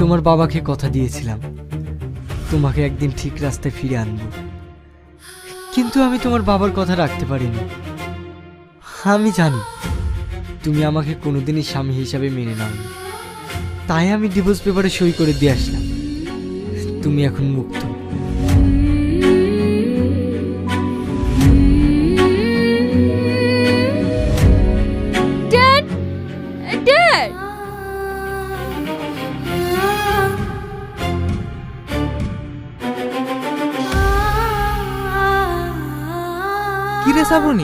তোমার বাবাকে কথা দিয়েছিলাম তোমাকে একদিন ঠিক রাস্তায় ফিরে আনবো, কিন্তু আমি তোমার বাবার কথা রাখতে পারিনি। আমি জানি তুমি আমাকে কোনোদিনই স্বামী হিসাবে মেনে নাওনি, তাই আমি ডিভোর্স পেপারে সই করে দিয়ে আসলাম। তুমি এখন মুক্ত। ড্যাড, ড্যাড, কি রে শ্রাবণী,